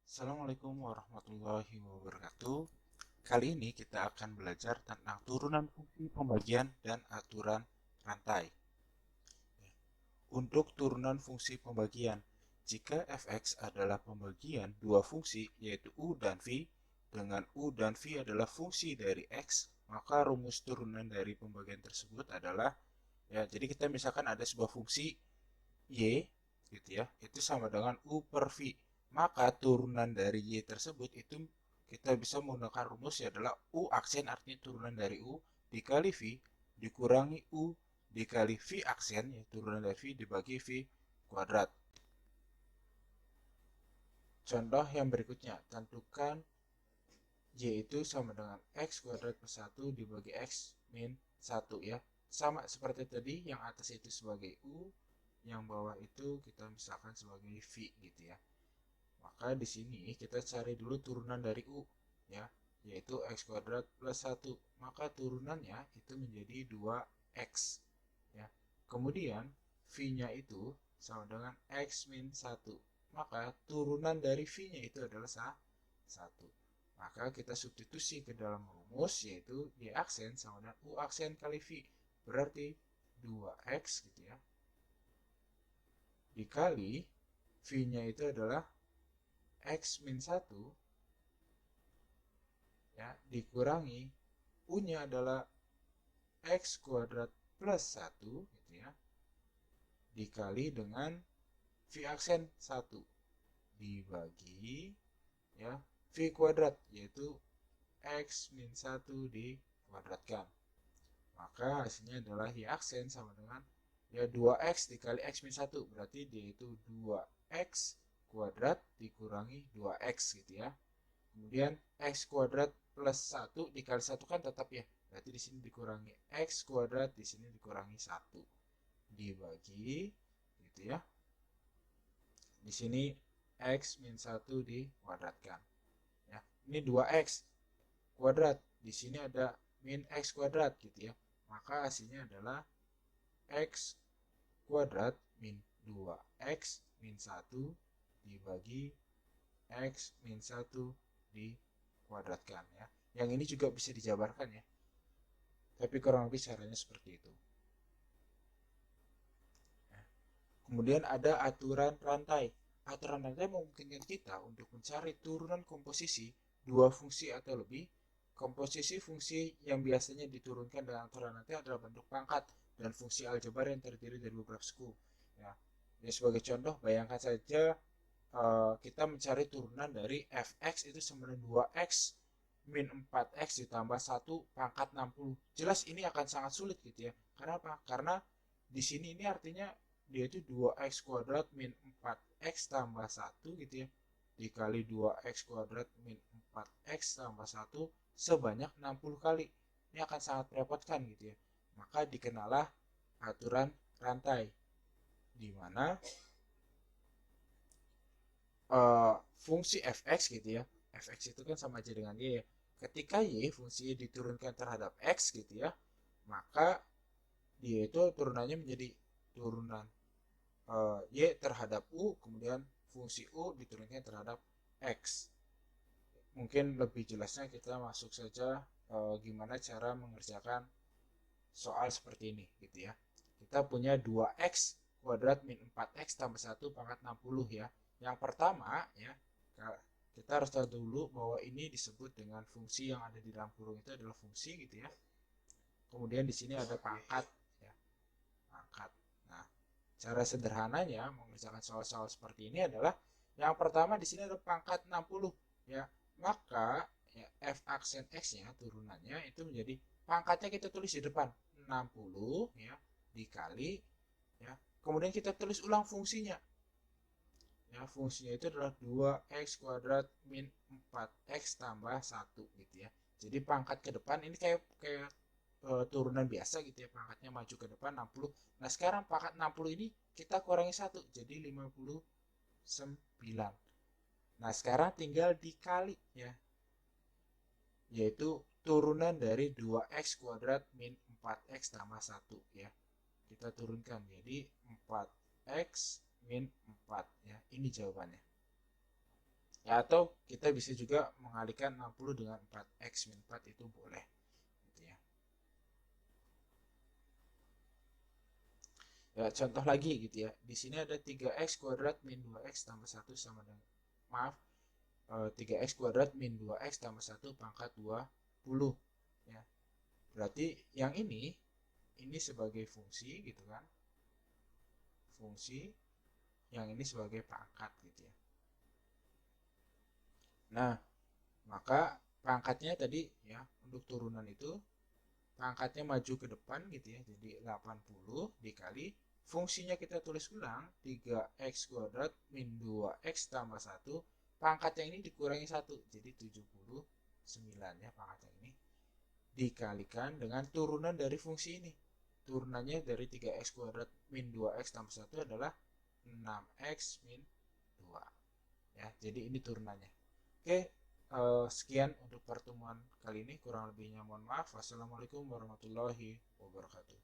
Assalamualaikum warahmatullahi wabarakatuh. Kali ini kita akan belajar tentang turunan fungsi pembagian dan aturan rantai. Untuk turunan fungsi pembagian, jika fx adalah pembagian dua fungsi yaitu u dan v, dengan u dan v adalah fungsi dari x, maka rumus turunan dari pembagian tersebut adalah jadi kita misalkan ada sebuah fungsi y gitu ya, itu sama dengan u per v. Maka turunan dari y tersebut itu kita bisa menggunakan rumus ya adalah u aksen, artinya turunan dari u dikali v dikurangi u dikali v aksen, ya turunan dari v dibagi v kuadrat. Contoh yang berikutnya, tentukan y itu sama dengan x kuadrat plus 1 dibagi x min 1 ya. Sama seperti tadi, yang atas itu sebagai u, yang bawah itu kita misalkan sebagai v gitu ya. Maka di sini kita cari dulu turunan dari u ya, yaitu x kuadrat plus 1. Maka turunannya itu menjadi 2x ya. Kemudian v-nya itu sama dengan x min 1. Maka turunan dari v-nya itu adalah 1. Maka kita substitusi ke dalam rumus, yaitu y aksen sama dengan u aksen kali v. Berarti 2x gitu ya, dikali v-nya itu adalah x min 1 ya, dikurangi u-nya adalah x kuadrat plus 1 gitu ya, dikali dengan v aksen 1 dibagi ya v kuadrat, yaitu x min 1 dikuadratkan. Maka hasilnya adalah y aksen sama dengan ya 2x dikali x min 1, berarti dia itu 2x kuadrat dikurangi 2x gitu ya. Kemudian x kuadrat plus 1 dikali 1 kan tetap ya, berarti di sini dikurangi x kuadrat, di sini dikurangi 1 dibagi gitu ya. Di sini x min 1 dikuadratkan ya. Ini 2x kuadrat, di sini ada min x kuadrat gitu ya. Maka hasilnya adalah x kuadrat min 2x min 1 dibagi x min 1 dikuadratkan ya. Yang ini juga bisa dijabarkan ya, tapi kurang lebih caranya seperti itu. Kemudian ada aturan rantai. Aturan rantai memungkinkan kita untuk mencari turunan komposisi dua fungsi atau lebih. Komposisi fungsi yang biasanya diturunkan dengan aturan rantai adalah bentuk pangkat dan fungsi aljabar yang terdiri dari beberapa suku. Ya, jadi sebagai contoh, bayangkan saja kita mencari turunan dari fx itu sama dengan 2x min 4x ditambah 1 pangkat 60. Jelas ini akan sangat sulit gitu ya. Karena apa? Karena di sini ini artinya dia itu 2x kuadrat min 4x tambah 1 gitu ya, dikali 2x kuadrat min 4x tambah 1 sebanyak 60 kali. Ini akan sangat merepotkan gitu ya. Maka dikenalah aturan rantai, di mana fungsi fx gitu ya, fx itu kan sama aja dengan y ya. Ketika y fungsinya diturunkan terhadap x gitu ya, maka dia itu turunannya menjadi turunan y terhadap u, kemudian fungsi u diturunkan terhadap x. Mungkin lebih jelasnya kita masuk saja gimana cara mengerjakan soal seperti ini gitu ya. Kita punya 2x kuadrat min 4x tambah 1 pangkat 60 ya. Yang pertama ya, kita harus tahu dulu bahwa ini disebut dengan fungsi yang ada di dalam kurung itu adalah fungsi gitu ya. Kemudian di sini ada pangkat ya, pangkat. Nah, cara sederhananya mengerjakan soal-soal seperti ini adalah yang pertama di sini ada pangkat 60 ya. Maka ya, f aksen x-nya turunannya itu menjadi pangkatnya kita tulis di depan 60 ya, dikali ya. Kemudian kita tulis ulang fungsinya. Ya, fungsinya itu adalah 2x kuadrat min 4x tambah 1 gitu ya. Jadi pangkat ke depan ini kayak turunan biasa gitu ya, pangkatnya maju ke depan 60. Nah, sekarang pangkat 60 ini kita kurangi 1 jadi 59. Nah, sekarang tinggal dikali ya, yaitu turunan dari 2x kuadrat min 4x tambah 1 ya. Kita turunkan jadi 4x min 4 ya. Ini jawabannya. Ya, atau kita bisa juga mengalihkan 60 dengan 4x min 4 itu boleh gitu ya. Ya, contoh lagi gitu ya. Di sini ada 3x kuadrat min 2x tambah 1 sama dengan, maaf, 3x kuadrat min 2x tambah 1 pangkat 20 ya. Berarti yang ini sebagai fungsi gitu kan. Fungsi yang ini sebagai pangkat gitu ya. Nah, maka pangkatnya tadi ya, untuk turunan itu pangkatnya maju ke depan gitu ya. Jadi 80 dikali fungsinya kita tulis ulang 3x kuadrat min 2x tambah 1, pangkat yang ini dikurangi 1 jadi 79 ya, pangkat yang ini dikalikan dengan turunan dari fungsi ini. Turunannya dari 3x kuadrat min 2x tambah 1 adalah 6x min 2 ya. Jadi ini turunannya. Oke, sekian untuk pertemuan kali ini, kurang lebihnya mohon maaf. Wassalamualaikum warahmatullahi wabarakatuh.